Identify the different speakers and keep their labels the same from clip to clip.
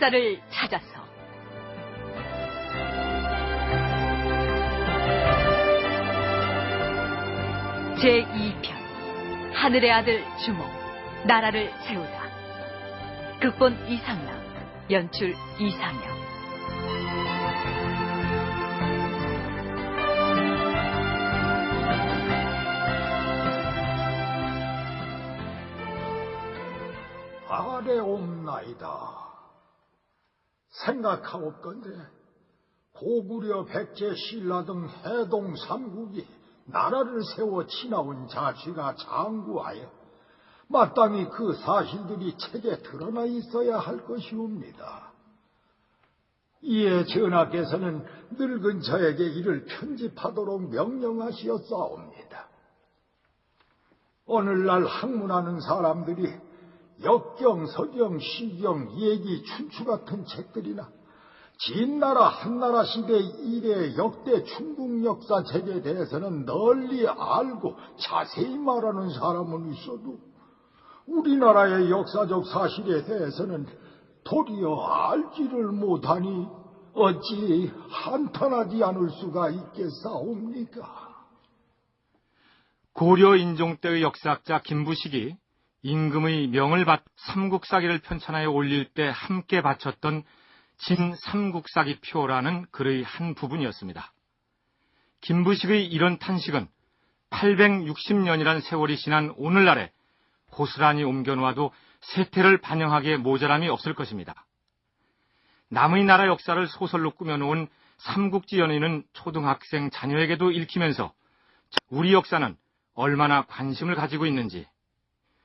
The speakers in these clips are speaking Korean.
Speaker 1: 역사를 찾아서 제2편 하늘의 아들 주몽 나라를 세우다. 극본 이상락, 연출 이상영.
Speaker 2: 아래옵나이다. 생각하옵건대 고구려, 백제, 신라 등 해동 삼국이 나라를 세워 지나온 자취가 장구하여 마땅히 그 사실들이 책에 드러나 있어야 할 것이옵니다. 이에 전하께서는 늙은 저에게 이를 편집하도록 명령하시었사옵니다. 오늘날 학문하는 사람들이 역경, 서경, 시경, 예기, 춘추 같은 책들이나 진나라, 한나라 시대 이래 역대 중국 역사책에 대해서는 널리 알고 자세히 말하는 사람은 있어도 우리나라의 역사적 사실에 대해서는 도리어 알지를 못하니 어찌 한탄하지 않을 수가 있겠사옵니까?
Speaker 3: 고려 인종 때의 역사학자 김부식이 임금의 명을 받 삼국사기를 편찬하여 올릴 때 함께 바쳤던 진삼국사기표라는 글의 한 부분이었습니다. 김부식의 이런 탄식은 860년이란 세월이 지난 오늘날에 고스란히 옮겨놓아도 세태를 반영하기에 모자람이 없을 것입니다. 남의 나라 역사를 소설로 꾸며놓은 삼국지 연의는 초등학생 자녀에게도 읽히면서 우리 역사는 얼마나 관심을 가지고 있는지,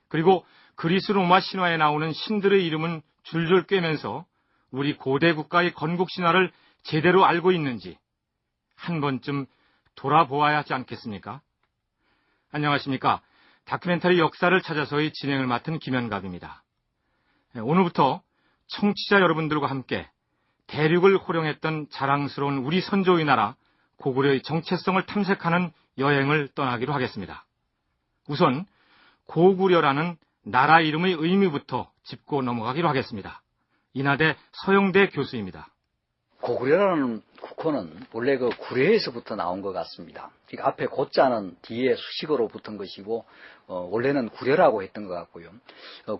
Speaker 3: 그리고 그리스 로마 신화에 나오는 신들의 이름은 줄줄 꿰면서 우리 고대 국가의 건국 신화를 제대로 알고 있는지 한 번쯤 돌아보아야 하지 않겠습니까? 안녕하십니까? 다큐멘터리 역사를 찾아서의 진행을 맡은 김현갑입니다. 오늘부터 청취자 여러분들과 함께 대륙을 호령했던 자랑스러운 우리 선조의 나라 고구려의 정체성을 탐색하는 여행을 떠나기로 하겠습니다. 우선 고구려라는 나라 이름의 의미부터 짚고 넘어가기로 하겠습니다. 인하대 서영대 교수입니다.
Speaker 4: 고구려라는 국호는 원래 그 구려에서부터 나온 것 같습니다. 그러니까 앞에 고자는 뒤에 수식어로 붙은 것이고 원래는 구려라고 했던 것 같고요.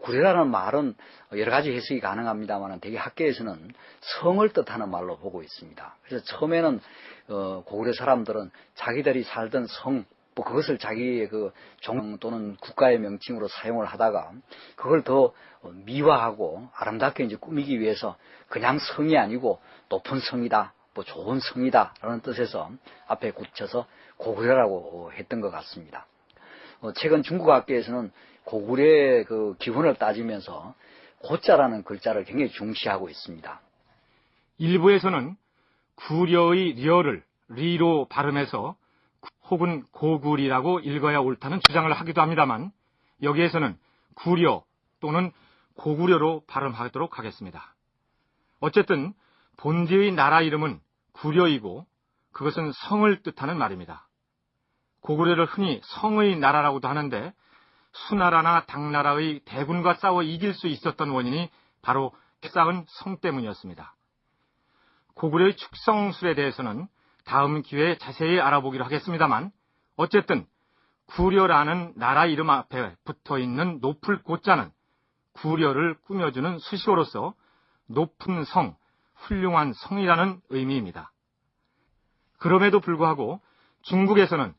Speaker 4: 구려라는 말은 여러 가지 해석이 가능합니다만 대개 학계에서는 성을 뜻하는 말로 보고 있습니다. 그래서 처음에는 고구려 사람들은 자기들이 살던 성, 그것을 자기의 그 종 또는 국가의 명칭으로 사용을 하다가 그걸 더 미화하고 아름답게 이제 꾸미기 위해서 그냥 성이 아니고 높은 성이다, 좋은 성이다 라는 뜻에서 앞에 붙여서 고구려라고 했던 것 같습니다. 최근 중국학계에서는 고구려의 그 기원을 따지면서 고자라는 글자를 굉장히 중시하고 있습니다.
Speaker 3: 일부에서는 구려의 려를 리로 발음해서 혹은 고구리라고 읽어야 옳다는 주장을 하기도 합니다만 여기에서는 구려 또는 고구려로 발음하도록 하겠습니다. 어쨌든 본디의 나라 이름은 구려이고 그것은 성을 뜻하는 말입니다. 고구려를 흔히 성의 나라라고도 하는데 수나라나 당나라의 대군과 싸워 이길 수 있었던 원인이 바로 쌓은 성 때문이었습니다. 고구려의 축성술에 대해서는 다음 기회에 자세히 알아보기로 하겠습니다만 어쨌든 구려라는 나라 이름 앞에 붙어있는 높을 고자는 구려를 꾸며주는 수식어로서 높은 성, 훌륭한 성이라는 의미입니다. 그럼에도 불구하고 중국에서는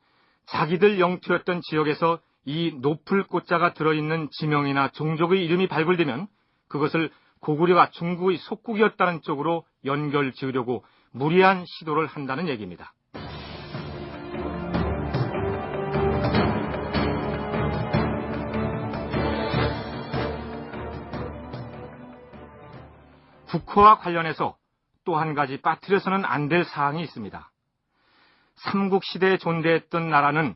Speaker 3: 자기들 영토였던 지역에서 이 높을 고자가 들어있는 지명이나 종족의 이름이 발굴되면 그것을 고구려가 중국의 속국이었다는 쪽으로 연결 지으려고 무리한 시도를 한다는 얘기입니다. 국호와 관련해서 또 한 가지 빠뜨려서는 안 될 사항이 있습니다. 삼국시대에 존재했던 나라는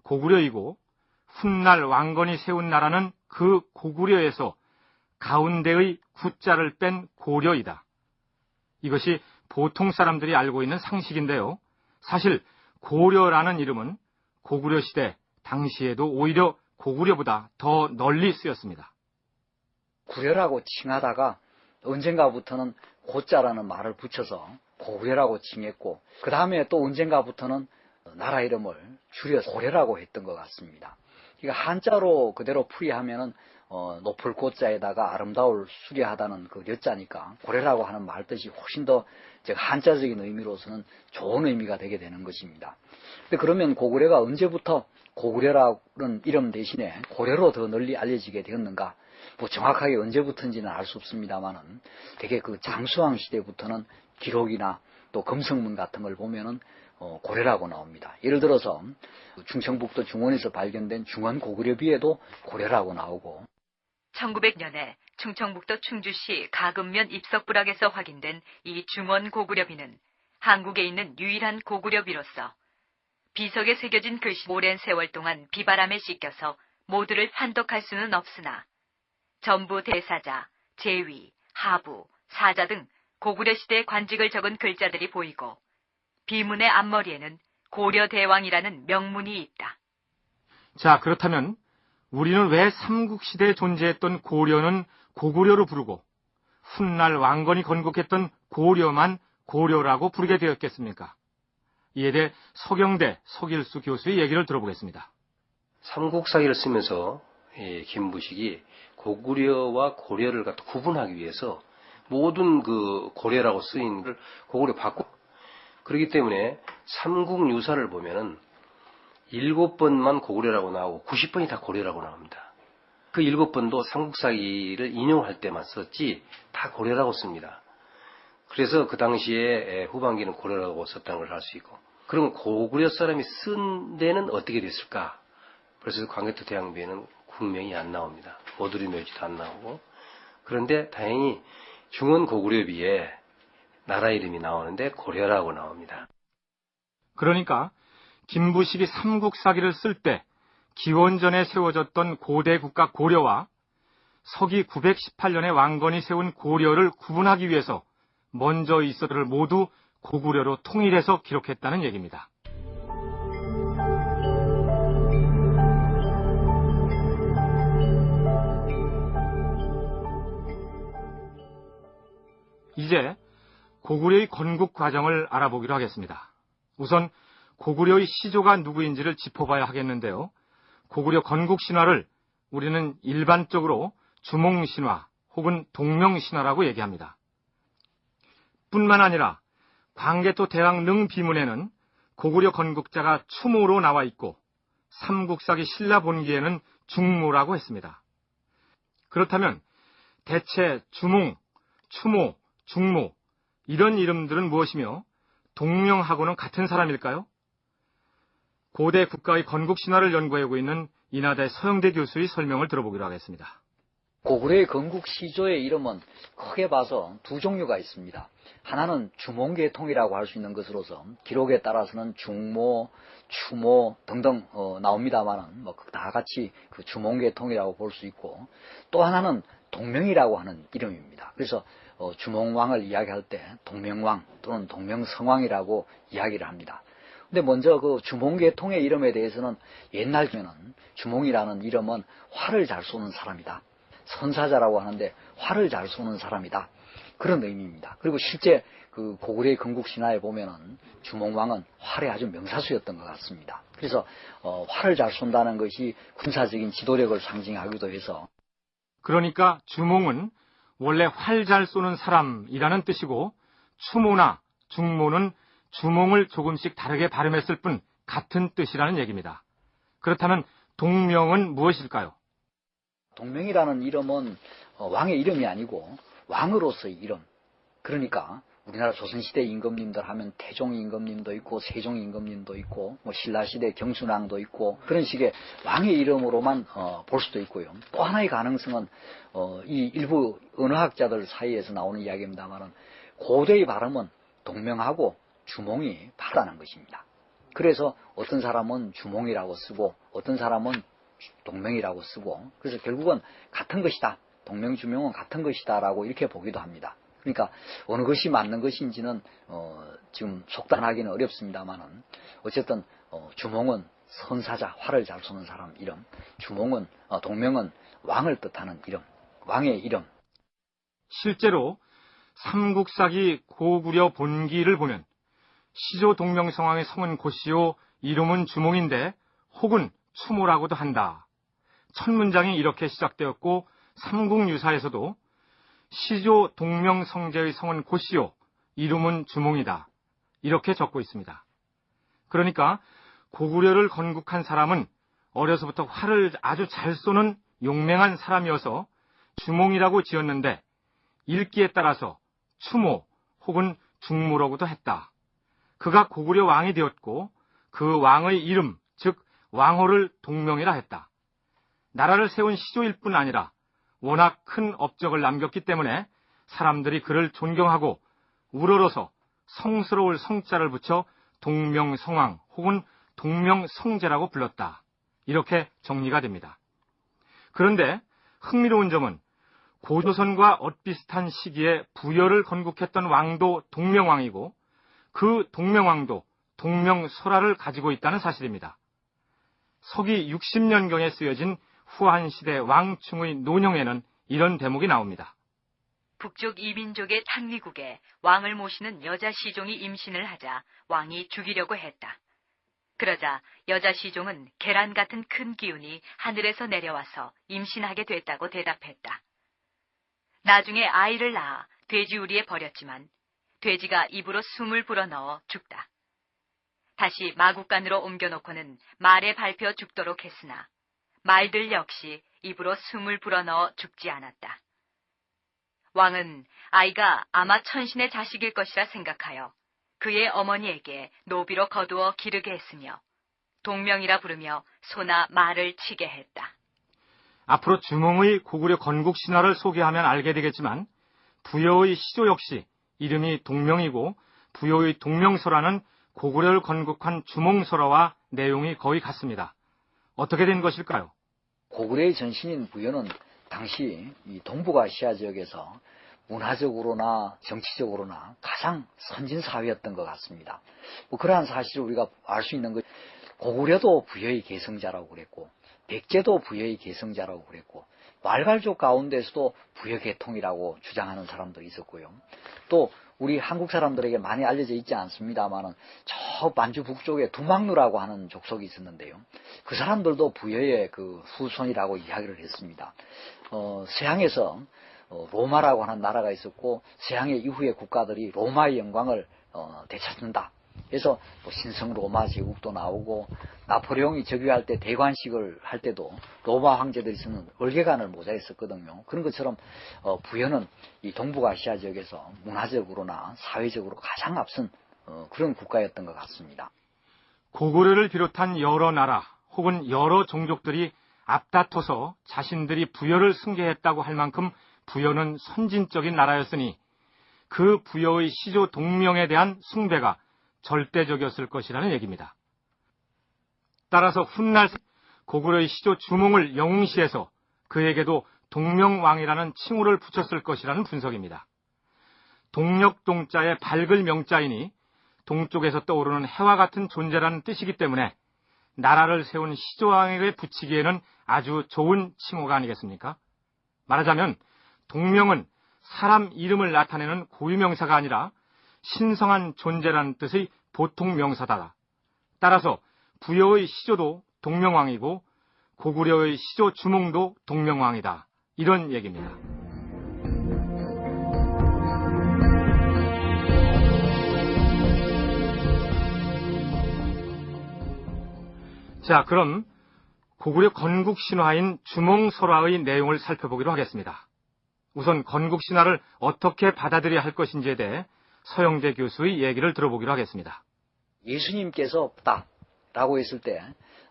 Speaker 3: 고구려이고 훗날 왕건이 세운 나라는 그 고구려에서 가운데의 구자를 뺀 고려이다. 이것이 보통 사람들이 알고 있는 상식인데요. 사실 고려라는 이름은 고구려 시대 당시에도 오히려 고구려보다 더 널리 쓰였습니다.
Speaker 4: 구려라고 칭하다가 언젠가부터는 고자라는 말을 붙여서 고구려라고 칭했고, 그 다음에 또 언젠가부터는 나라 이름을 줄여서 고려라고 했던 것 같습니다. 그러니까 한자로 그대로 풀이하면은 높을 고자에다가 아름다울 수려하다는 그 려자니까 고려라고 하는 말 뜻이 훨씬 더 한자적인 의미로서는 좋은 의미가 되게 되는 것입니다. 근데 그러면 고구려가 언제부터 고구려라는 이름 대신에 고려로 더 널리 알려지게 되었는가? 뭐 정확하게 언제부터인지는 알 수 없습니다만은 되게 그 장수왕 시대부터는 기록이나 또 금성문 같은 걸 보면은 고려라고 나옵니다. 예를 들어서 충청북도 중원에서 발견된 중원 고구려비에도 고려라고 나오고,
Speaker 1: 1900년에 충청북도 충주시 가금면 입석부락에서 확인된 이 중원 고구려비는 한국에 있는 유일한 고구려비로서 비석에 새겨진 글씨 오랜 세월 동안 비바람에 씻겨서 모두를 판독할 수는 없으나 전부 대사자, 제위, 하부, 사자 등 고구려시대 관직을 적은 글자들이 보이고 비문의 앞머리에는 고려대왕이라는 명문이 있다.
Speaker 3: 자, 그렇다면 우리는 왜 삼국시대에 존재했던 고려는 고구려로 부르고 훗날 왕건이 건국했던 고려만 고려라고 부르게 되었겠습니까? 이에 대해 서경대 서길수 교수의 얘기를 들어보겠습니다.
Speaker 5: 삼국사기를 쓰면서 김부식이 고구려와 고려를 갖다 구분하기 위해서 모든 그 고려라고 쓰인 걸 고구려 바꾸고, 그렇기 때문에 삼국유사를 보면은 7번만 고구려라고 나오고 90번이 다 고려라고 나옵니다. 그 7번도 삼국사기를 인용할 때만 썼지 다 고려라고 씁니다. 그래서 그 당시에 후반기는 고려라고 썼다는 걸 알 수 있고, 그럼 고구려 사람이 쓴 데는 어떻게 됐을까? 그래서 광개토 대왕비에는 국명이 안 나옵니다. 오두리 묘지도 안 나오고. 그런데 다행히 중원 고구려비에 나라 이름이 나오는데 고려라고 나옵니다.
Speaker 3: 그러니까 김부식이 삼국사기를 쓸 때 기원전에 세워졌던 고대 국가 고려와 서기 918년에 왕건이 세운 고려를 구분하기 위해서 먼저 있었들을 모두 고구려로 통일해서 기록했다는 얘기입니다. 이제 고구려의 건국 과정을 알아보기로 하겠습니다. 우선 고구려의 시조가 누구인지를 짚어봐야 하겠는데요. 고구려 건국 신화를 우리는 일반적으로 주몽신화 혹은 동명신화라고 얘기합니다. 뿐만 아니라 광개토 대왕 능비문에는 고구려 건국자가 추모로 나와 있고 삼국사기 신라본기에는 중모라고 했습니다. 그렇다면 대체 주몽, 추모, 중모 이런 이름들은 무엇이며 동명하고는 같은 사람일까요? 고대 국가의 건국 신화를 연구하고 있는 인하대 서영대 교수의 설명을 들어보기로 하겠습니다.
Speaker 4: 고구려의 건국 시조의 이름은 크게 봐서 두 종류가 있습니다. 하나는 주몽계통이라고 할 수 있는 것으로서 기록에 따라서는 중모, 추모 등등 나옵니다만은 다 같이 그 주몽계통이라고 볼 수 있고, 또 하나는 동명이라고 하는 이름입니다. 그래서 주몽왕을 이야기할 때 동명왕 또는 동명성왕이라고 이야기를 합니다. 근데 먼저 그 주몽계통의 이름에 대해서는 옛날에는 주몽이라는 이름은 활을 잘 쏘는 사람이다, 선사자라고 하는데 활을 잘 쏘는 사람이다, 그런 의미입니다. 그리고 실제 그 고구려의 건국 신화에 보면은 주몽왕은 활의 아주 명사수였던 것 같습니다. 그래서 활을 잘 쏜다는 것이 군사적인 지도력을 상징하기도 해서,
Speaker 3: 그러니까 주몽은 원래 활 잘 쏘는 사람이라는 뜻이고 추모나 중모는 주몽을 조금씩 다르게 발음했을 뿐 같은 뜻이라는 얘기입니다. 그렇다면 동명은 무엇일까요?
Speaker 4: 동명이라는 이름은 왕의 이름이 아니고 왕으로서의 이름. 그러니까 우리나라 조선시대 임금님들 하면 태종 임금님도 있고 세종 임금님도 있고 신라시대 경순왕도 있고 그런 식의 왕의 이름으로만 볼 수도 있고요. 또 하나의 가능성은 이 일부 언어학자들 사이에서 나오는 이야기입니다만은 고대의 발음은 동명하고 주몽이 다르다는 것입니다. 그래서 어떤 사람은 주몽이라고 쓰고 어떤 사람은 동명이라고 쓰고, 그래서 결국은 같은 것이다, 동명주명은 같은 것이다 라고 이렇게 보기도 합니다. 그러니까 어느 것이 맞는 것인지는 지금 속단하기는 어렵습니다만은 어쨌든 주몽은 선사자, 활을 잘 쏘는 사람 이름, 주몽은 동명은 왕을 뜻하는 이름, 왕의 이름.
Speaker 3: 실제로 삼국사기 고구려 본기를 보면 시조 동명성왕의 성은 고시요 이름은 주몽인데 혹은 추모라고도 한다. 첫 문장이 이렇게 시작되었고 삼국유사에서도 시조 동명성제의 성은 고시요 이름은 주몽이다. 이렇게 적고 있습니다. 그러니까 고구려를 건국한 사람은 어려서부터 활을 아주 잘 쏘는 용맹한 사람이어서 주몽이라고 지었는데 읽기에 따라서 추모 혹은 중모라고도 했다. 그가 고구려 왕이 되었고 그 왕의 이름, 즉 왕호를 동명이라 했다. 나라를 세운 시조일 뿐 아니라 워낙 큰 업적을 남겼기 때문에 사람들이 그를 존경하고 우러러서 성스러울 성자를 붙여 동명성왕 혹은 동명성제라고 불렀다. 이렇게 정리가 됩니다. 그런데 흥미로운 점은 고조선과 엇비슷한 시기에 부여를 건국했던 왕도 동명왕이고 그 동명왕도 동명설화를 가지고 있다는 사실입니다. 서기 60년경에 쓰여진 후한시대 왕충의 논형에는 이런 대목이 나옵니다.
Speaker 1: 북쪽 이민족의 탄위국에 왕을 모시는 여자 시종이 임신을 하자 왕이 죽이려고 했다. 그러자 여자 시종은 계란 같은 큰 기운이 하늘에서 내려와서 임신하게 됐다고 대답했다. 나중에 아이를 낳아 돼지우리에 버렸지만 돼지가 입으로 숨을 불어넣어 죽다. 다시 마국간으로 옮겨놓고는 말에 밟혀 죽도록 했으나 말들 역시 입으로 숨을 불어넣어 죽지 않았다. 왕은 아이가 아마 천신의 자식일 것이라 생각하여 그의 어머니에게 노비로 거두어 기르게 했으며 동명이라 부르며 소나 말을 치게 했다.
Speaker 3: 앞으로 주몽의 고구려 건국 신화를 소개하면 알게 되겠지만 부여의 시조 역시 이름이 동명이고 부여의 동명설화는 고구려를 건국한 주몽설화와 내용이 거의 같습니다. 어떻게 된 것일까요?
Speaker 4: 고구려의 전신인 부여는 당시 이 동북아시아 지역에서 문화적으로나 정치적으로나 가장 선진 사회였던 것 같습니다. 그러한 사실을 우리가 알 수 있는 것, 고구려도 부여의 계승자라고 그랬고 백제도 부여의 계승자라고 그랬고 말갈족 가운데서도 부여계통이라고 주장하는 사람도 있었고요. 또 우리 한국 사람들에게 많이 알려져 있지 않습니다만은 저 만주 북쪽에 두막루라고 하는 족속이 있었는데요. 그 사람들도 부여의 그 후손이라고 이야기를 했습니다. 서양에서 로마라고 하는 나라가 있었고 서양의 이후의 국가들이 로마의 영광을 되찾는다. 그래서 뭐 신성 로마 제국도 나오고 나폴레옹이 즉위할 때 대관식을 할 때도 로마 황제들이 쓰는 얼개관을 모자했었거든요. 그런 것처럼 부여는 이 동북아시아 지역에서 문화적으로나 사회적으로 가장 앞선 그런 국가였던 것 같습니다.
Speaker 3: 고구려를 비롯한 여러 나라 혹은 여러 종족들이 앞다퉈서 자신들이 부여를 숭배했다고 할 만큼 부여는 선진적인 나라였으니 그 부여의 시조 동명에 대한 숭배가 절대적이었을 것이라는 얘기입니다. 따라서 훗날 고구려의 시조 주몽을 영웅시해서 그에게도 동명왕이라는 칭호를 붙였을 것이라는 분석입니다. 동력동자의 밝을 명자이니 동쪽에서 떠오르는 해와 같은 존재라는 뜻이기 때문에 나라를 세운 시조왕에게 붙이기에는 아주 좋은 칭호가 아니겠습니까? 말하자면 동명은 사람 이름을 나타내는 고유명사가 아니라 신성한 존재라는 뜻의 보통 명사다. 따라서 부여의 시조도 동명왕이고 고구려의 시조 주몽도 동명왕이다. 이런 얘기입니다. 자, 그럼 고구려 건국 신화인 주몽설화의 내용을 살펴보기로 하겠습니다. 우선 건국 신화를 어떻게 받아들여야 할 것인지에 대해 서영재 교수의 얘기를 들어보기로 하겠습니다.
Speaker 4: 예수님께서 라고 했을 때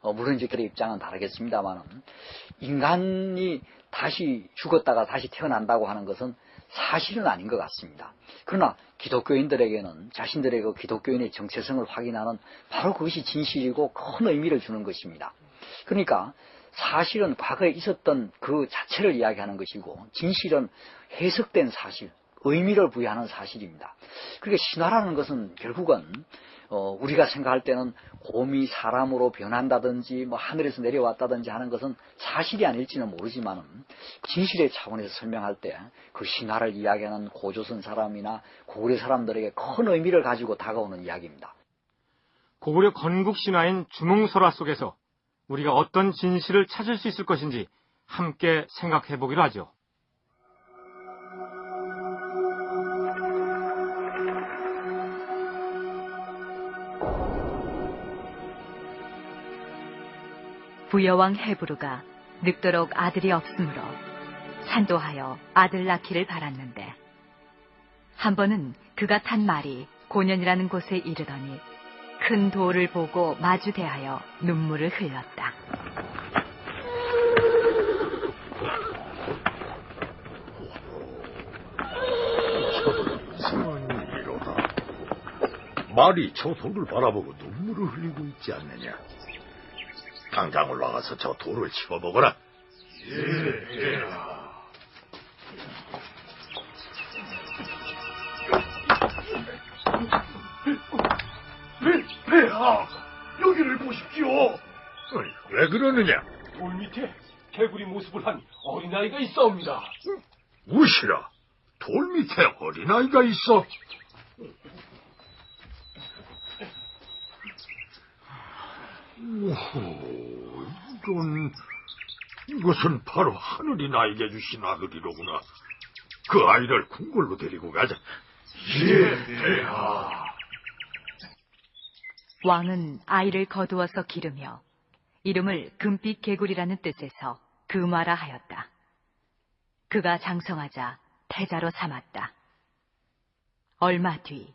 Speaker 4: 물론 이제 그의 입장은 다르겠습니다만 인간이 다시 죽었다가 다시 태어난다고 하는 것은 사실은 아닌 것 같습니다. 그러나 기독교인들에게는 자신들의 그 기독교인의 정체성을 확인하는 바로 그것이 진실이고 큰 의미를 주는 것입니다. 그러니까 사실은 과거에 있었던 그 자체를 이야기하는 것이고 진실은 해석된 사실, 의미를 부여하는 사실입니다. 그러니까 신화라는 것은 결국은 우리가 생각할 때는 곰이 사람으로 변한다든지 뭐 하늘에서 내려왔다든지 하는 것은 사실이 아닐지는 모르지만 진실의 차원에서 설명할 때 그 신화를 이야기하는 고조선 사람이나 고구려 사람들에게 큰 의미를 가지고 다가오는 이야기입니다.
Speaker 3: 고구려 건국 신화인 주몽설화 속에서 우리가 어떤 진실을 찾을 수 있을 것인지 함께 생각해 보기로 하죠.
Speaker 1: 부여왕 헤브루가 늙도록 아들이 없으므로 산도하여 아들 낳기를 바랐는데 한 번은 그가 탄 말이 고년이라는 곳에 이르더니 큰 돌을 보고 마주 대하여 눈물을 흘렸다.
Speaker 2: 이상한 일이로다. 말이 저 돌을 바라보고 눈물을 흘리고 있지 않느냐. 당장 올라가서 저 돌을 치워보거라. 예.
Speaker 6: 폐하, 여기를 보십시오.
Speaker 2: 왜 그러느냐?
Speaker 6: 돌 밑에 개구리 모습을 한 어린아이가 있사옵니다.
Speaker 2: 무시라. 돌 밑에 어린아이가 있어. 오호, 이것은 바로 하늘이 나에게 주신 아들이로구나. 그 아이를 궁궐로 데리고 가자.
Speaker 6: 예, 폐하.
Speaker 1: 왕은 아이를 거두어서 기르며 이름을 금빛 개구리라는 뜻에서 금화라 하였다. 그가 장성하자 태자로 삼았다. 얼마 뒤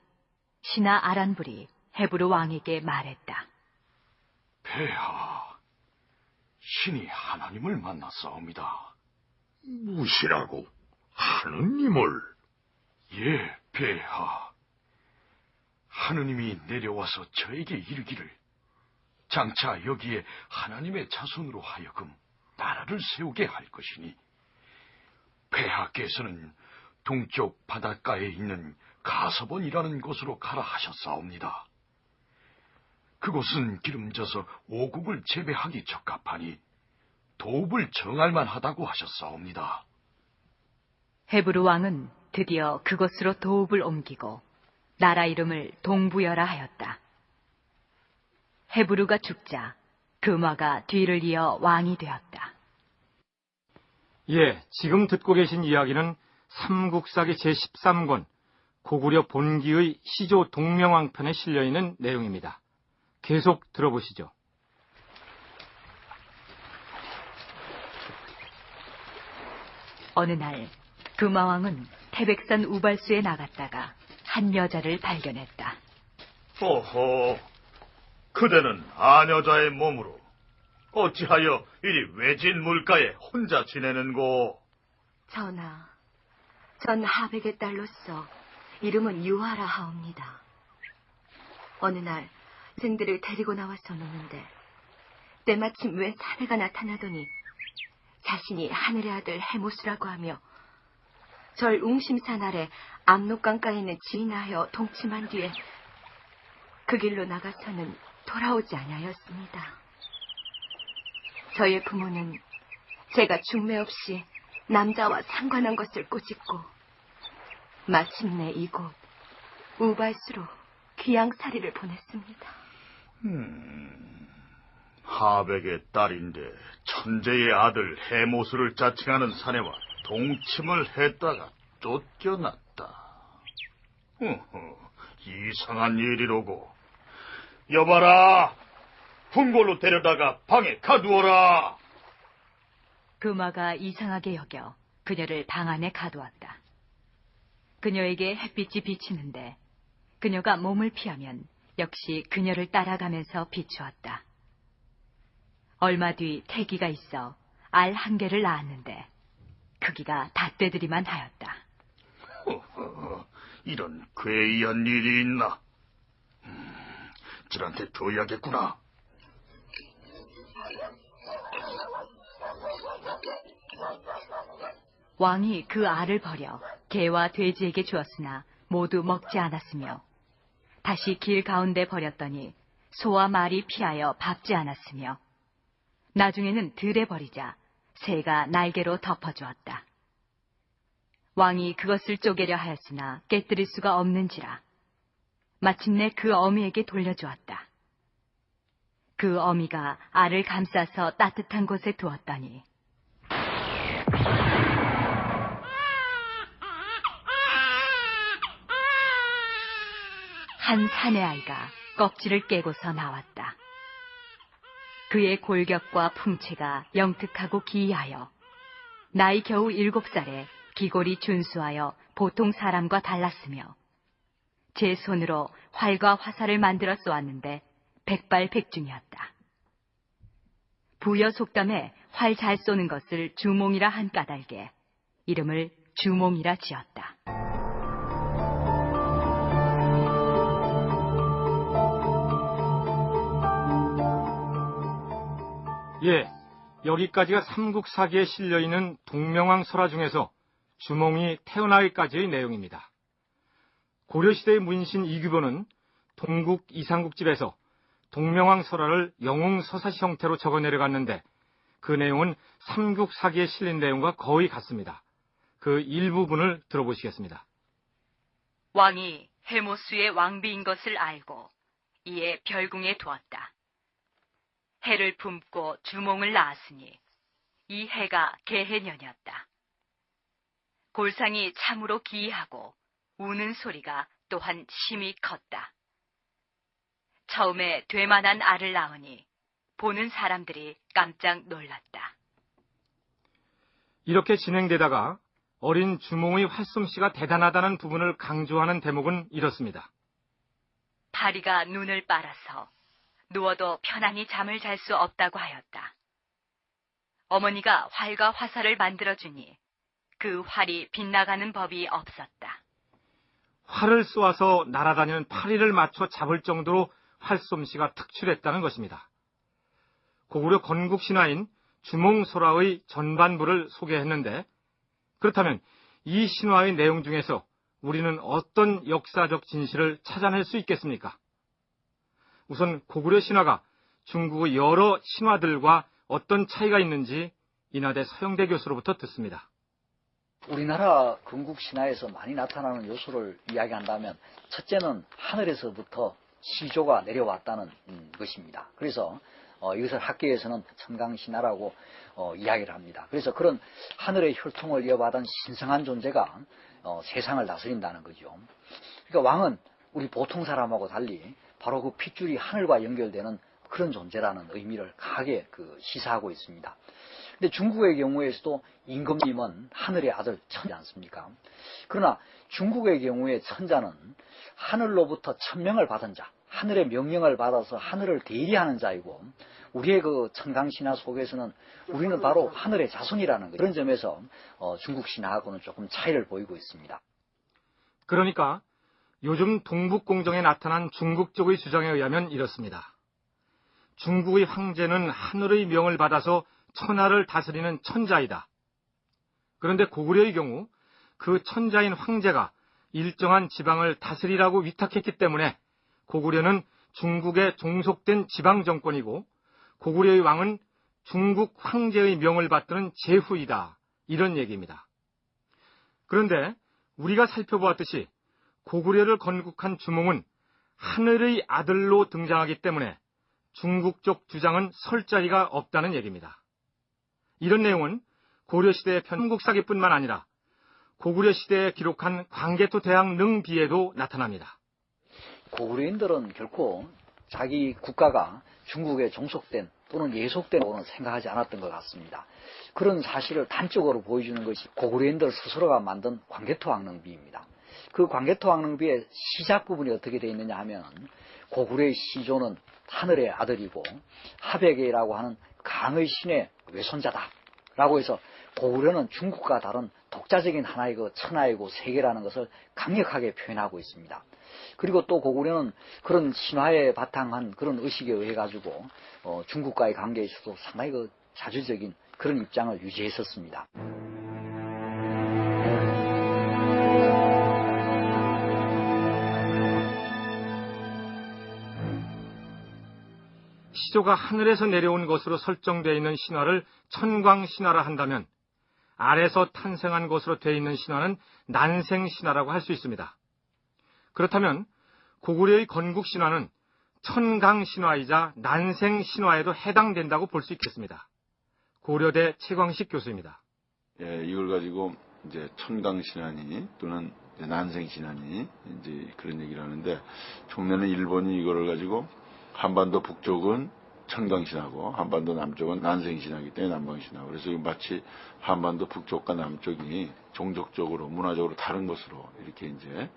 Speaker 1: 신하 아란불이 헤브루 왕에게 말했다.
Speaker 6: 폐하, 신이 하나님을 만났사옵니다.
Speaker 2: 무시라고? 하느님을?
Speaker 6: 예, 폐하. 하느님이 내려와서 저에게 이르기를 장차 여기에 하나님의 자손으로 하여금 나라를 세우게 할 것이니 폐하께서는 동쪽 바닷가에 있는 가서번이라는 곳으로 가라 하셨사옵니다. 그곳은 기름져서 오국을 재배하기 적합하니 도읍을 정할 만하다고 하셨사옵니다.
Speaker 1: 헤브루 왕은 드디어 그곳으로 도읍을 옮기고 나라 이름을 동부여라 하였다. 헤브루가 죽자 금화가 뒤를 이어 왕이 되었다.
Speaker 3: 예, 지금 듣고 계신 이야기는 삼국사기 제13권 고구려 본기의 시조 동명왕편에 실려있는 내용입니다. 계속 들어보시죠.
Speaker 1: 어느 날 금화왕은 태백산 우발수에 나갔다가 한 여자를 발견했다.
Speaker 7: 호호, 그대는 아녀자의 몸으로 어찌하여 이리 외진 물가에 혼자 지내는고?
Speaker 8: 전하, 전 하백의 딸로서 이름은 유하라 하옵니다. 어느 날 생들을 데리고 나와서 노는데 때마침 웬 사내가 나타나더니 자신이 하늘의 아들 해모수라고 하며 절 웅심산 아래 압록강가에 있는 지인하여 동침한 뒤에 그 길로 나가서는 돌아오지 아니하였습니다. 저의 부모는 제가 중매 없이 남자와 상관한 것을 꼬집고 마침내 이곳 우발수로 귀양살이를 보냈습니다.
Speaker 7: 하백의 딸인데 천재의 아들 해모수를 자칭하는 사내와 동침을 했다가 쫓겨났다. 이상한 일이로고. 여봐라, 궁궐로 데려다가 방에 가두어라.
Speaker 1: 금화가 이상하게 여겨 그녀를 방 안에 가두었다. 그녀에게 햇빛이 비치는데 그녀가 몸을 피하면 역시 그녀를 따라가면서 비추었다. 얼마 뒤 태기가 있어 알 한 개를 낳았는데 크기가 닷대들이만 하였다.
Speaker 7: 이런 괴이한 일이 있나? 질한테 줘야겠구나.
Speaker 1: 왕이 그 알을 버려 개와 돼지에게 주었으나 모두 먹지 않았으며 다시 길 가운데 버렸더니 소와 말이 피하여 밟지 않았으며 나중에는 들에 버리자 새가 날개로 덮어주었다. 왕이 그것을 쪼개려 하였으나 깨뜨릴 수가 없는지라 마침내 그 어미에게 돌려주었다. 그 어미가 알을 감싸서 따뜻한 곳에 두었더니 한 사내 아이가 껍질을 깨고서 나왔다. 그의 골격과 풍채가 영특하고 기이하여 나이 겨우 7살에 기골이 준수하여 보통 사람과 달랐으며 제 손으로 활과 화살을 만들어 쏘았는데 백발백중이었다. 부여 속담에 활 잘 쏘는 것을 주몽이라 한 까닭에 이름을 주몽이라 지었다.
Speaker 3: 예, 여기까지가 삼국사기에 실려있는 동명왕 설화 중에서 주몽이 태어나기까지의 내용입니다. 고려시대의 문신 이규보는 동국 이상국집에서 동명왕 설화를 영웅서사시 형태로 적어내려갔는데 그 내용은 삼국사기에 실린 내용과 거의 같습니다. 그 일부분을 들어보시겠습니다.
Speaker 1: 왕이 해모수의 왕비인 것을 알고 이에 별궁에 두었다. 해를 품고 주몽을 낳았으니 이 해가 개해년이었다. 골상이 참으로 기이하고 우는 소리가 또한 심히 컸다. 처음에 되만한 알을 낳으니 보는 사람들이 깜짝 놀랐다.
Speaker 3: 이렇게 진행되다가 어린 주몽의 활솜씨가 대단하다는 부분을 강조하는 대목은 이렇습니다.
Speaker 1: 파리가 눈을 빨아서 누워도 편안히 잠을 잘 수 없다고 하였다. 어머니가 활과 화살을 만들어주니 그 활이 빗나가는 법이 없었다.
Speaker 3: 활을 쏘아서 날아다니는 파리를 맞춰 잡을 정도로 활솜씨가 특출했다는 것입니다. 고구려 건국 신화인 주몽설화의 전반부를 소개했는데 그렇다면 이 신화의 내용 중에서 우리는 어떤 역사적 진실을 찾아낼 수 있겠습니까? 우선 고구려 신화가 중국의 여러 신화들과 어떤 차이가 있는지 인하대 서영대 교수로부터 듣습니다.
Speaker 4: 우리나라 건국 신화에서 많이 나타나는 요소를 이야기한다면 첫째는 하늘에서부터 시조가 내려왔다는 것입니다. 그래서 이것을 학계에서는 천강신화라고 이야기를 합니다. 그래서 그런 하늘의 혈통을 이어받은 신성한 존재가 세상을 다스린다는 거죠. 그러니까 왕은 우리 보통 사람하고 달리 바로 그 핏줄이 하늘과 연결되는 그런 존재라는 의미를 강하게 시사하고 있습니다. 근데 중국의 경우에서도 임금님은 하늘의 아들 천지 않습니까? 그러나 중국의 경우에 천자는 하늘로부터 천명을 받은 자, 하늘의 명령을 받아서 하늘을 대리하는 자이고 우리의 그 천강신화 속에서는 우리는 바로 하늘의 자손이라는 거죠. 그런 점에서 중국 신화하고는 조금 차이를 보이고 있습니다.
Speaker 3: 그러니까 요즘 동북공정에 나타난 중국 쪽의 주장에 의하면 이렇습니다. 중국의 황제는 하늘의 명을 받아서 천하를 다스리는 천자이다. 그런데 고구려의 경우 그 천자인 황제가 일정한 지방을 다스리라고 위탁했기 때문에 고구려는 중국에 종속된 지방정권이고 고구려의 왕은 중국 황제의 명을 받드는 제후이다. 이런 얘기입니다. 그런데 우리가 살펴보았듯이 고구려를 건국한 주몽은 하늘의 아들로 등장하기 때문에 중국 쪽 주장은 설 자리가 없다는 얘기입니다. 이런 내용은 고려시대의 편국사기뿐만 아니라 고구려 시대에 기록한 광개토 대왕 능비에도 나타납니다.
Speaker 4: 고구려인들은 결코 자기 국가가 중국에 종속된 또는 예속된다고는 생각하지 않았던 것 같습니다. 그런 사실을 단적으로 보여주는 것이 고구려인들 스스로가 만든 광개토왕릉비입니다. 그 광개토왕릉비의 시작 부분이 어떻게 되어 있느냐 하면 고구려의 시조는 하늘의 아들이고 하백이라고 하는 강의 신의 외손자다 라고 해서 고구려는 중국과 다른 독자적인 하나의 그 천하이고 세계라는 것을 강력하게 표현하고 있습니다. 그리고 또 고구려는 그런 신화에 바탕한 그런 의식에 의해 가지고 중국과의 관계에 있어서 상당히 그 자주적인 그런 입장을 유지했었습니다.
Speaker 3: 시조가 하늘에서 내려온 것으로 설정되어 있는 신화를 천광신화라 한다면 아래서 탄생한 것으로 되어 있는 신화는 난생신화라고 할 수 있습니다. 그렇다면 고구려의 건국신화는 천강신화이자 난생신화에도 해당된다고 볼 수 있겠습니다. 고려대 최광식 교수입니다.
Speaker 9: 예, 이걸 가지고 이제 천강신화니 또는 난생신화니 이제 그런 얘기를 하는데, 종래는 일본이 이거를 가지고 한반도 북쪽은 천강신화고 한반도 남쪽은 난생신화이기 때문에 남방신화. 그래서 마치 한반도 북쪽과 남쪽이 종족적으로 문화적으로 다른 것으로 이렇게 이제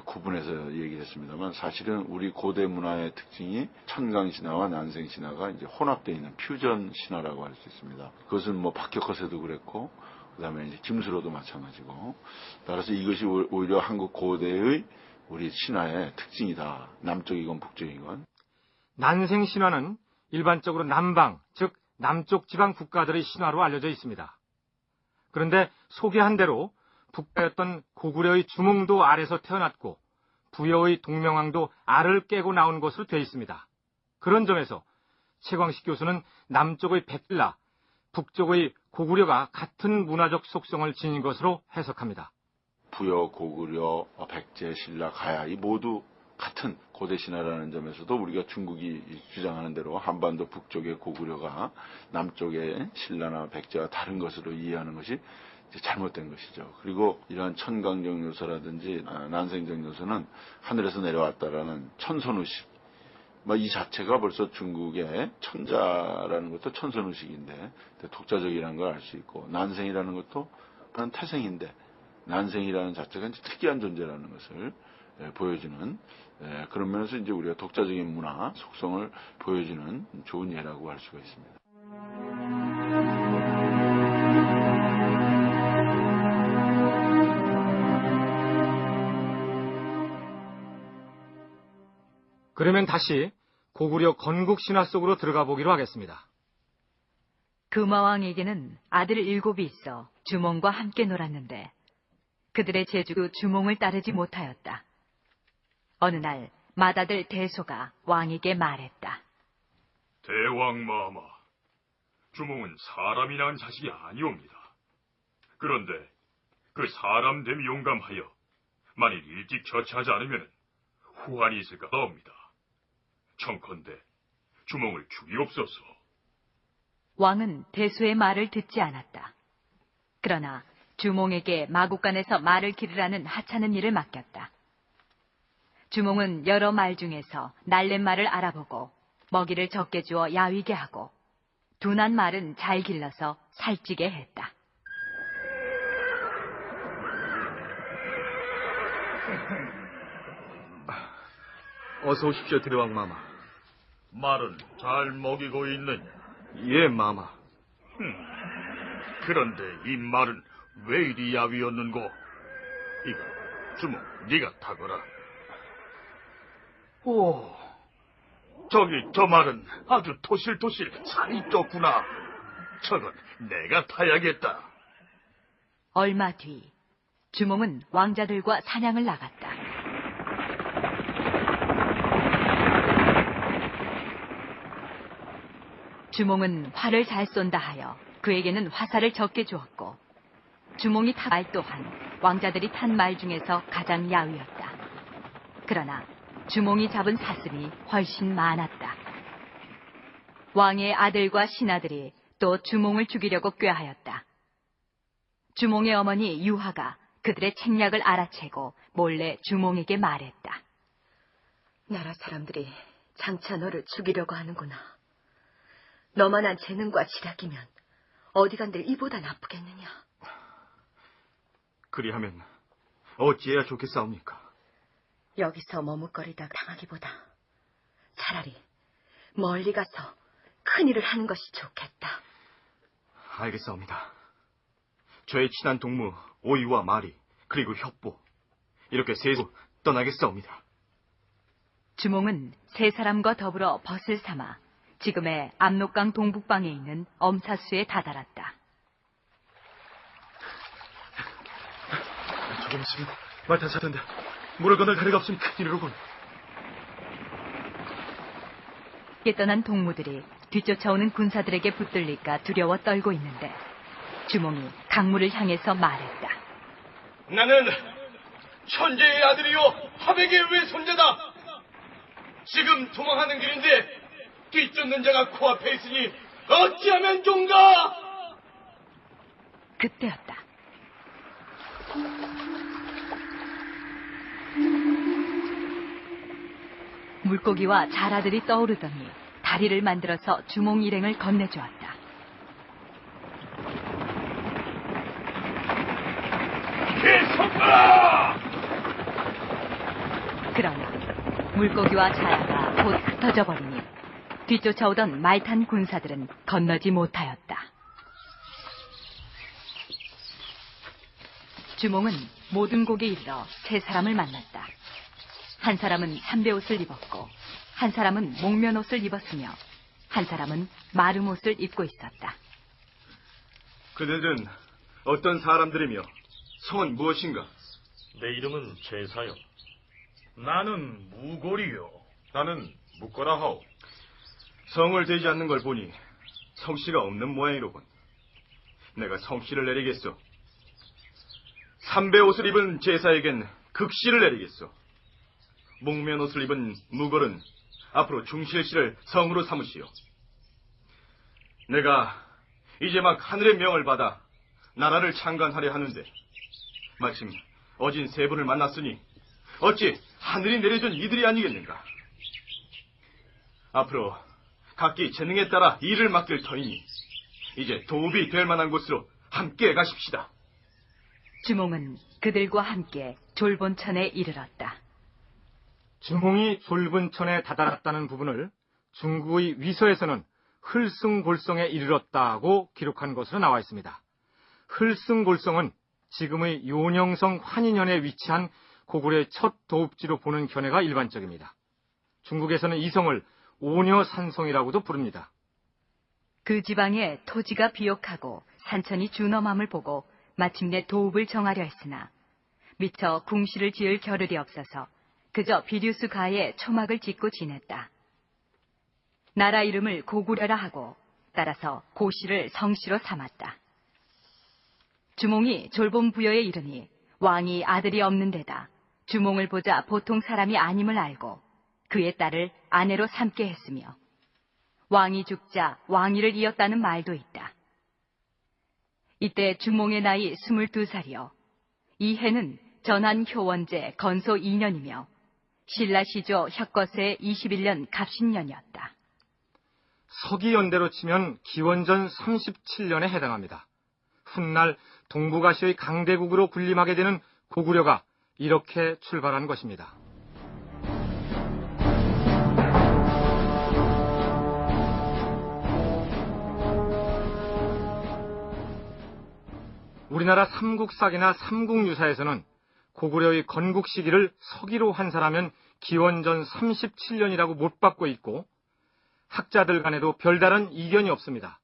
Speaker 9: 구분해서 얘기했습니다만, 사실은 우리 고대 문화의 특징이 천강신화와 난생신화가 이제 혼합되어 있는 퓨전 신화라고 할 수 있습니다. 그것은 뭐 박혁허세도 그랬고, 그 다음에 이제 김수로도 마찬가지고, 따라서 이것이 오히려 한국 고대의 우리 신화의 특징이다. 남쪽이건 북쪽이건.
Speaker 3: 난생신화는 일반적으로 남방, 즉 남쪽 지방 국가들의 신화로 알려져 있습니다. 그런데 소개한 대로 북가였던 고구려의 주몽도 알에서 태어났고 부여의 동명왕도 알을 깨고 나온 것으로 되어 있습니다. 그런 점에서 최광식 교수는 남쪽의 백신라, 북쪽의 고구려가 같은 문화적 속성을 지닌 것으로 해석합니다.
Speaker 9: 부여, 고구려, 백제, 신라, 가야 이 모두 같은 고대 신화라는 점에서도 우리가 중국이 주장하는 대로 한반도 북쪽의 고구려가 남쪽의 신라나 백제와 다른 것으로 이해하는 것이 잘못된 것이죠. 그리고 이러한 천강적 요소라든지 난생적 요소는 하늘에서 내려왔다라는 천선의식, 이 자체가 벌써 중국의 천자라는 것도 천선의식인데 독자적이라는 걸 알 수 있고, 난생이라는 것도 태생인데 난생이라는 자체가 이제 특이한 존재라는 것을 보여주는, 그런 면에서 이제 우리가 독자적인 문화 속성을 보여주는 좋은 예라고 할 수가 있습니다.
Speaker 3: 그러면 다시 고구려 건국신화 속으로 들어가 보기로 하겠습니다.
Speaker 1: 금화왕에게는 아들 7이 있어 주몽과 함께 놀았는데 그들의 재주도 주몽을 따르지 못하였다. 어느 날 맏아들 대소가 왕에게 말했다.
Speaker 7: 대왕마마, 주몽은 사람이 낳은 자식이 아니옵니다. 그런데 그 사람됨이 용감하여 만일 일찍 처치하지 않으면 후환이 있을까 없니다. 청컨대 주몽을 죽이옵소서.
Speaker 1: 왕은 대소의 말을 듣지 않았다. 그러나 주몽에게 마국간에서 말을 기르라는 하찮은 일을 맡겼다. 주몽은 여러 말 중에서 날랫말을 알아보고 먹이를 적게 주어 야위게 하고 둔한 말은 잘 길러서 살찌게 했다.
Speaker 10: 어서 오십시오, 대왕마마.
Speaker 7: 말은 잘 먹이고 있느냐?
Speaker 10: 예, 마마.
Speaker 7: 그런데 이 말은 왜 이리 야위었는고? 이거 주몽 네가 타거라. 오, 저기 저 말은 아주 토실토실 살이 쪘구나. 저건 내가 타야겠다.
Speaker 1: 얼마 뒤 주몽은 왕자들과 사냥을 나갔다. 주몽은 활을 잘 쏜다 하여 그에게는 화살을 적게 주었고, 주몽이 탄 말 또한 왕자들이 탄 말 중에서 가장 야위였다. 그러나 주몽이 잡은 사슴이 훨씬 많았다. 왕의 아들과 신하들이 또 주몽을 죽이려고 꾀하였다. 주몽의 어머니 유하가 그들의 책략을 알아채고 몰래 주몽에게 말했다.
Speaker 8: 나라 사람들이 장차 너를 죽이려고 하는구나. 너만한 재능과 지략이면 어디간들 이보다 나쁘겠느냐.
Speaker 10: 그리하면 어찌해야 좋겠사옵니까?
Speaker 8: 여기서 머뭇거리다 당하기보다 차라리 멀리 가서 큰일을 하는 것이 좋겠다.
Speaker 10: 알겠사옵니다. 저의 친한 동무 오이와 마리, 그리고 협보, 이렇게 셋으로 떠나겠사옵니다.
Speaker 1: 주몽은 세 사람과 더불어 벗을 삼아 지금의 압록강 동북방에 있는 엄사수에 다다랐다.
Speaker 10: 조금 있으면 말탄 사던데 물을 건널 다리가 없으니 큰일이로군.
Speaker 1: 함께 떠난 동무들이 뒤쫓아오는 군사들에게 붙들릴까 두려워 떨고 있는데 주몽이 강물을 향해서 말했다.
Speaker 7: 나는 천재의 아들이요 하백의 외손자다. 지금 도망하는 길인데 뒤쫓는 자가 코앞에 있으니 어찌하면 좋은가?
Speaker 1: 그때였다. 물고기와 자라들이 떠오르더니 다리를 만들어서 주몽 일행을 건네주었다.
Speaker 7: 계속하라!
Speaker 1: 그러나 물고기와 자라가 곧 흩어져 버리니 뒤쫓아오던 말탄 군사들은 건너지 못하였다. 주몽은 모든 곳에 이르러 세 사람을 만났다. 한 사람은 삼배옷을 입었고 한 사람은 목면옷을 입었으며 한 사람은 마름옷을 입고 있었다.
Speaker 10: 그들은 어떤 사람들이며 성은 무엇인가?
Speaker 7: 내 이름은 제사요. 나는 무골이요.
Speaker 10: 나는 묵거라 하오. 성을 대지 않는 걸 보니 성씨가 없는 모양이로군. 내가 성씨를 내리겠소. 삼배 옷을 입은 제사에겐 극씨를 내리겠소. 목면 옷을 입은 무골은 앞으로 중실씨를 성으로 삼으시오. 내가 이제 막 하늘의 명을 받아 나라를 창간하려 하는데 마침 어진 세 분을 만났으니 어찌 하늘이 내려준 이들이 아니겠는가. 앞으로 각기 재능에 따라 일을 맡길 터이니 이제 도읍이 될 만한 곳으로 함께 가십시다.
Speaker 1: 주몽은 그들과 함께 졸본천에 이르렀다.
Speaker 3: 주몽이 졸본천에 다다랐다는 부분을 중국의 위서에서는 흘승골성에 이르렀다고 기록한 것으로 나와 있습니다. 흘승골성은 지금의 요녕성 환인현에 위치한 고구려의 첫 도읍지로 보는 견해가 일반적입니다. 중국에서는 이 성을 오녀산성이라고도 부릅니다.
Speaker 1: 그 지방에 토지가 비옥하고 산천이 준엄함을 보고 마침내 도읍을 정하려 했으나 미처 궁시를 지을 겨를이 없어서 그저 비류수 가에 초막을 짓고 지냈다. 나라 이름을 고구려라 하고 따라서 고시를 성시로 삼았다. 주몽이 졸본 부여에 이르니 왕이 아들이 없는 데다 주몽을 보자 보통 사람이 아님을 알고 그의 딸을 아내로 삼게 했으며 왕이 죽자 왕위를 이었다는 말도 있다. 이때 주몽의 나이 22살이요. 이 해는 전한 효원제 건소 2년이며 신라시조 혁거세 21년 갑신년이었다.
Speaker 3: 서기연대로 치면 기원전 37년에 해당합니다. 훗날 동북아시아의 강대국으로 군림하게 되는 고구려가 이렇게 출발한 것입니다. 우리나라 삼국사기나 삼국유사에서는 고구려의 건국 시기를 서기로 환산하면 기원전 37년이라고 못 받고 있고 학자들 간에도 별다른 이견이 없습니다.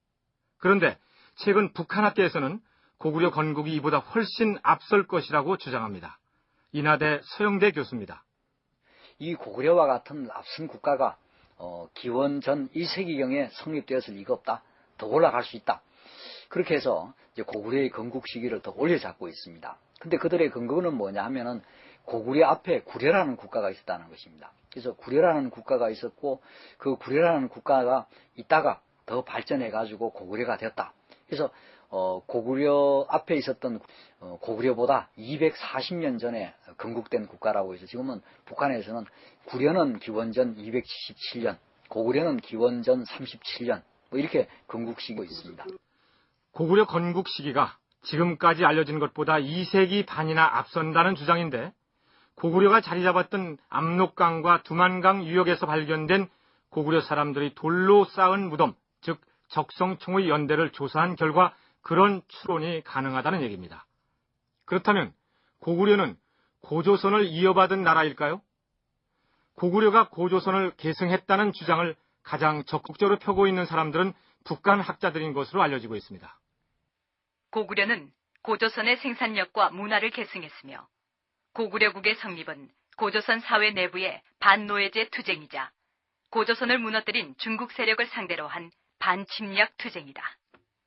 Speaker 3: 그런데 최근 북한학계에서는 고구려 건국이 이보다 훨씬 앞설 것이라고 주장합니다. 인하대 서영대 교수입니다.
Speaker 4: 이 고구려와 같은 앞선 국가가 기원전 1세기경에 성립되었을 리가 없다. 더 올라갈 수 있다. 그렇게 해서 이제 고구려의 건국 시기를 더 올려잡고 있습니다. 근데 그들의 근거는 뭐냐 하면은 고구려 앞에 구려라는 국가가 있었다는 것입니다. 그래서 구려라는 국가가 있었고 그 구려라는 국가가 있다가 더 발전해가지고 고구려가 되었다. 그래서 고구려 앞에 있었던 고구려보다 240년 전에 건국된 국가라고 해서 지금은 북한에서는 구려는 기원전 277년, 고구려는 기원전 37년 뭐 이렇게 건국시기고 있습니다.
Speaker 3: 고구려 건국 시기가 지금까지 알려진 것보다 2세기 반이나 앞선다는 주장인데 고구려가 자리 잡았던 압록강과 두만강 유역에서 발견된 고구려 사람들이 돌로 쌓은 무덤, 즉 적성총의 연대를 조사한 결과 그런 추론이 가능하다는 얘기입니다. 그렇다면 고구려는 고조선을 이어받은 나라일까요? 고구려가 고조선을 계승했다는 주장을 가장 적극적으로 펴고 있는 사람들은 북한 학자들인 것으로 알려지고 있습니다.
Speaker 1: 고구려는 고조선의 생산력과 문화를 계승했으며 고구려국의 성립은 고조선 사회 내부의 반노예제 투쟁이자 고조선을 무너뜨린 중국 세력을 상대로 한 반침략 투쟁이다.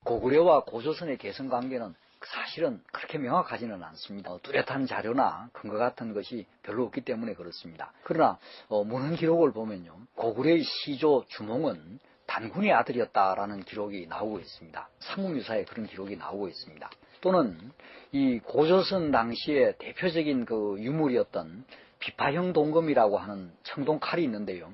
Speaker 4: 고구려와 고조선의 개성 관계는 사실은 그렇게 명확하지는 않습니다. 뚜렷한 자료나 근거 같은 것이 별로 없기 때문에 그렇습니다. 그러나 문헌 기록을 보면요, 고구려의 시조 주몽은 단군의 아들이었다라는 기록이 나오고 있습니다. 삼국유사에 그런 기록이 나오고 있습니다. 또는 이 고조선 당시에 대표적인 그 유물이었던 비파형 동검이라고 하는 청동 칼이 있는데요,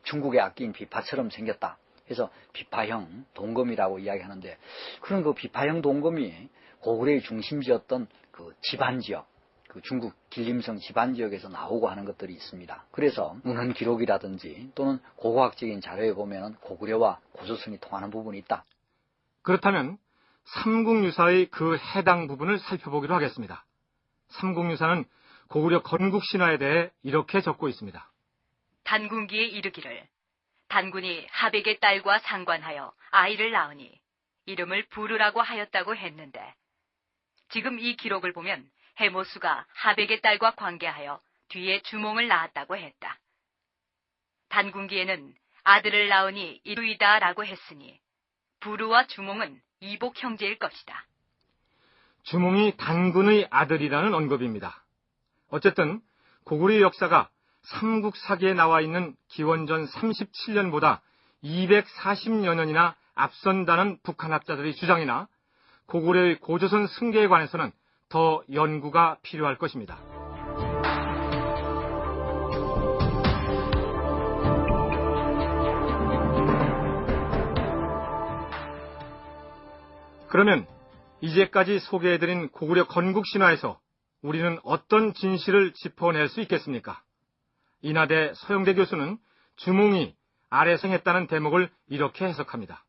Speaker 4: 중국의 악기인 비파처럼 생겼다. 그래서 비파형 동검이라고 이야기하는데, 그런 그 비파형 동검이 고구려의 중심지였던 그 지반지역, 그 중국 길림성 지반지역에서 나오고 하는 것들이 있습니다. 그래서 문헌 기록이라든지 또는 고고학적인 자료에 보면 고구려와 고조선이 통하는 부분이 있다.
Speaker 3: 그렇다면 삼국유사의 그 해당 부분을 살펴보기로 하겠습니다. 삼국유사는 고구려 건국신화에 대해 이렇게 적고 있습니다.
Speaker 1: 단군기에 이르기를 단군이 하백의 딸과 상관하여 아이를 낳으니 이름을 부르라고 하였다고 했는데, 지금 이 기록을 보면 해모수가 하백의 딸과 관계하여 뒤에 주몽을 낳았다고 했다. 단군기에는 아들을 낳으니 이루이다라고 했으니 부르와 주몽은 이복 형제일 것이다.
Speaker 3: 주몽이 단군의 아들이라는 언급입니다. 어쨌든 고구려의 역사가 삼국사기에 나와 있는 기원전 37년보다 240여 년이나 앞선다는 북한학자들의 주장이나 고구려의 고조선 승계에 관해서는 더 연구가 필요할 것입니다. 그러면 이제까지 소개해드린 고구려 건국신화에서 우리는 어떤 진실을 짚어낼 수 있겠습니까? 인하대 서영대 교수는 주몽이 아래서 했다는 대목을 이렇게 해석합니다.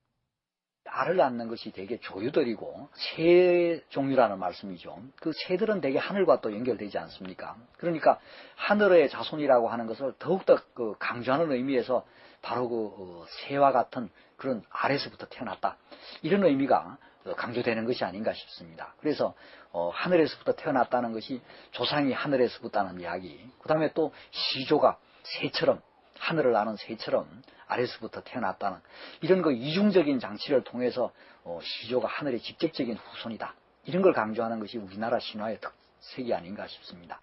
Speaker 4: 알을 낳는 것이 되게 조유들이고 새 종류라는 말씀이죠. 그 새들은 되게 하늘과 또 연결되지 않습니까? 그러니까 하늘의 자손이라고 하는 것을 더욱더 그 강조하는 의미에서 바로 그 새와 같은 그런 알에서부터 태어났다, 이런 의미가 강조되는 것이 아닌가 싶습니다. 그래서 하늘에서부터 태어났다는 것이 조상이 하늘에서부터라는 이야기, 그 다음에 또 시조가 새처럼, 하늘을 나는 새처럼 아래서부터 태어났다는 이런 그 이중적인 장치를 통해서 시조가 하늘의 직접적인 후손이다, 이런 걸 강조하는 것이 우리나라 신화의 특색이 아닌가 싶습니다.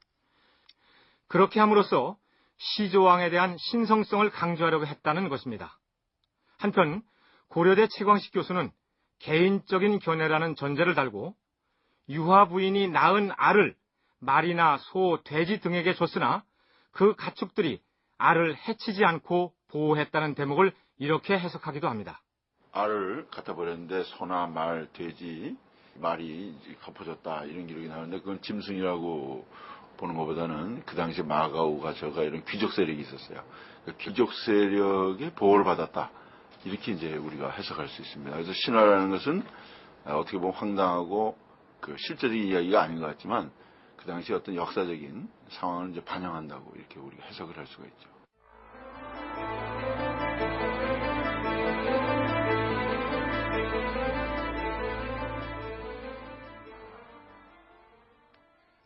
Speaker 3: 그렇게 함으로써 시조왕에 대한 신성성을 강조하려고 했다는 것입니다. 한편 고려대 최광식 교수는 개인적인 견해라는 전제를 달고 유화 부인이 낳은 알을 말이나 소, 돼지 등에게 줬으나 그 가축들이 알을 해치지 않고 보호했다는 대목을 이렇게 해석하기도 합니다.
Speaker 9: 알을 갖다 버렸는데 소나 말, 돼지, 말이 갚아줬다, 이런 기록이 나오는데, 그건 짐승이라고 보는 것보다는 그 당시 마가우가 저가 이런 귀족 세력이 있었어요. 그 귀족 세력의 보호를 받았다, 이렇게 이제 우리가 해석할 수 있습니다. 그래서 신화라는 것은 어떻게 보면 황당하고 그 실제적인 이야기가 아닌 것 같지만 그 당시 어떤 역사적인 상황을 이제 반영한다고 이렇게 우리가 해석을 할 수가 있죠.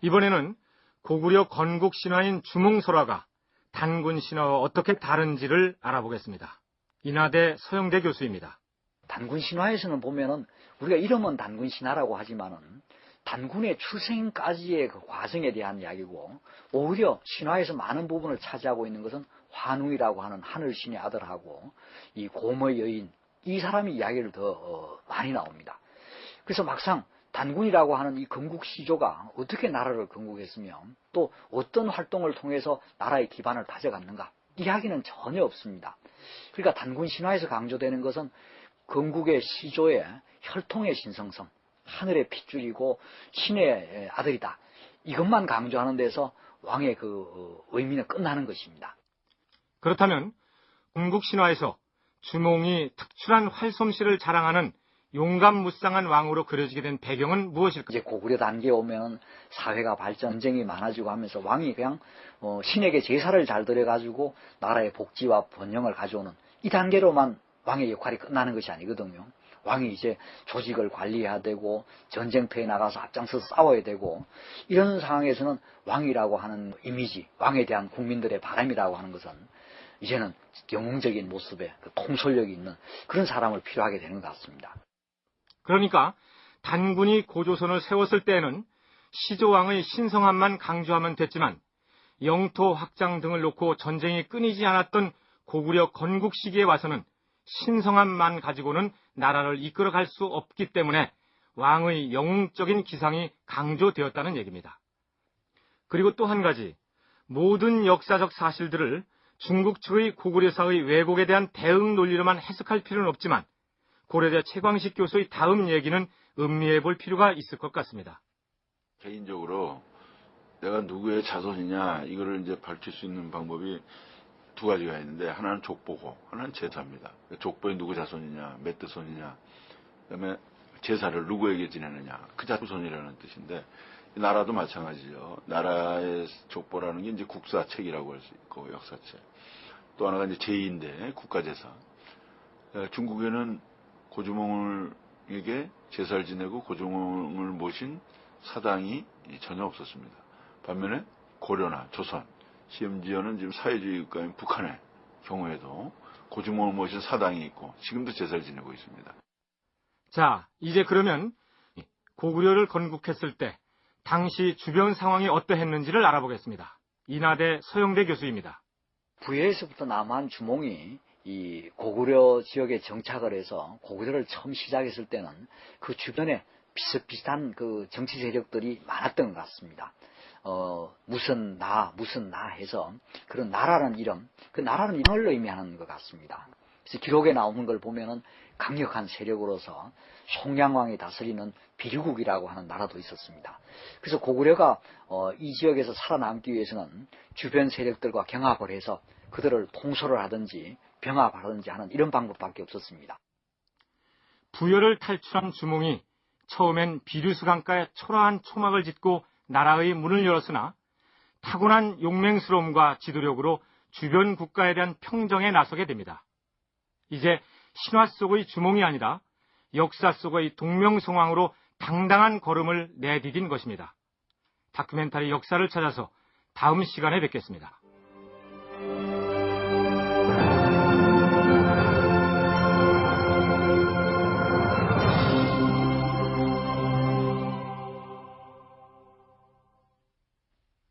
Speaker 3: 이번에는 고구려 건국 신화인 주몽설화가 단군 신화와 어떻게 다른지를 알아보겠습니다. 인하대 서영대 교수입니다.
Speaker 4: 단군 신화에서는 보면은 우리가 이름은 단군 신화라고 하지만은 단군의 출생까지의 그 과정에 대한 이야기고, 오히려 신화에서 많은 부분을 차지하고 있는 것은 환웅이라고 하는 하늘신의 아들하고 이 곰의 여인, 이 사람이 이야기를 더 많이 나옵니다. 그래서 막상 단군이라고 하는 이 건국 시조가 어떻게 나라를 건국했으며 또 어떤 활동을 통해서 나라의 기반을 다져갔는가, 이야기는 전혀 없습니다. 그러니까 단군 신화에서 강조되는 것은 건국의 시조의 혈통의 신성성, 하늘의 핏줄이고 신의 아들이다, 이것만 강조하는 데서 왕의 그 의미는 끝나는 것입니다.
Speaker 3: 그렇다면 건국 신화에서 주몽이 특출한 활솜씨를 자랑하는 용감무쌍한 왕으로 그려지게 된 배경은 무엇일까요?
Speaker 4: 이제 고구려 단계에 오면 사회가 발전, 전쟁이 많아지고 하면서 왕이 그냥 신에게 제사를 잘 드려가지고 나라의 복지와 번영을 가져오는 이 단계로만 왕의 역할이 끝나는 것이 아니거든요. 왕이 이제 조직을 관리해야 되고 전쟁터에 나가서 앞장서서 싸워야 되고, 이런 상황에서는 왕이라고 하는 이미지, 왕에 대한 국민들의 바람이라고 하는 것은 이제는 영웅적인 모습의 그 통솔력이 있는 그런 사람을 필요하게 되는 것 같습니다.
Speaker 3: 그러니까 단군이 고조선을 세웠을 때에는 시조왕의 신성함만 강조하면 됐지만 영토 확장 등을 놓고 전쟁이 끊이지 않았던 고구려 건국 시기에 와서는 신성함만 가지고는 나라를 이끌어갈 수 없기 때문에 왕의 영웅적인 기상이 강조되었다는 얘기입니다. 그리고 또 한 가지, 모든 역사적 사실들을 중국 측의 고구려사의 왜곡에 대한 대응 논리로만 해석할 필요는 없지만 고려대 최광식 교수의 다음 얘기는 음미해 볼 필요가 있을 것 같습니다.
Speaker 9: 개인적으로 내가 누구의 자손이냐 이거를 이제 밝힐 수 있는 방법이 두 가지가 있는데, 하나는 족보고 하나는 제사입니다. 족보에 누구 자손이냐, 몇 대손이냐, 그다음에 제사를 누구에게 지내느냐, 그 자손이라는 뜻인데, 나라도 마찬가지죠. 나라의 족보라는 게 이제 국사책이라고 할 수 있고 역사책. 또 하나가 이제 제의인데 국가제사. 중국에는 고주몽에게 제사를 지내고 고주몽을 모신 사당이 전혀 없었습니다. 반면에 고려나 조선, 심지어는 지금 사회주의 국가인 북한의 경우에도 고주몽을 모신 사당이 있고 지금도 제사를 지내고 있습니다.
Speaker 3: 자, 이제 그러면 고구려를 건국했을 때 당시 주변 상황이 어떠했는지를 알아보겠습니다. 인하대 서영대 교수입니다.
Speaker 4: 부여에서부터 남한 주몽이 이 고구려 지역에 정착을 해서 고구려를 처음 시작했을 때는 그 주변에 비슷비슷한 그 정치 세력들이 많았던 것 같습니다. 무슨 나 해서 그런 나라는 이름, 그 나라는 이름을 의미하는 것 같습니다. 그래서 기록에 나오는 걸 보면은 강력한 세력으로서 송량왕이 다스리는 비류국이라고 하는 나라도 있었습니다. 그래서 고구려가 이 지역에서 살아남기 위해서는 주변 세력들과 경합을 해서 그들을 통솔을 하든지 병합하든지 하는 이런 방법밖에 없었습니다.
Speaker 3: 부여를 탈출한 주몽이 처음엔 비류수 강가에 초라한 초막을 짓고 나라의 문을 열었으나 타고난 용맹스러움과 지도력으로 주변 국가에 대한 평정에 나서게 됩니다. 이제 신화 속의 주몽이 아니라 역사 속의 동명성왕으로 당당한 걸음을 내디딘 것입니다. 다큐멘터리 역사를 찾아서 다음 시간에 뵙겠습니다.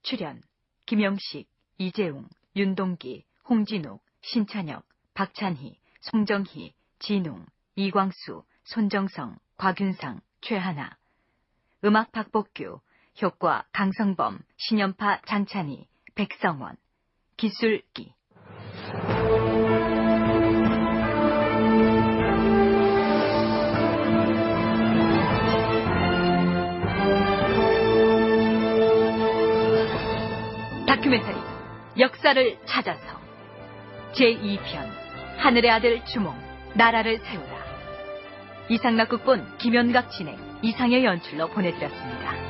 Speaker 1: 출연 김영식, 이재웅, 윤동기, 홍진욱, 신찬혁, 박찬희, 송정희, 진웅, 이광수, 손정성, 곽윤상, 최하나. 음악 박복규, 효과 강성범, 신연파 장찬희, 백성원. 기술기. 다큐멘터리 역사를 찾아서 제2편 하늘의 아들 주몽 나라를 세우라. 이상락 극본, 김연각 진행, 이상의 연출로 보내드렸습니다.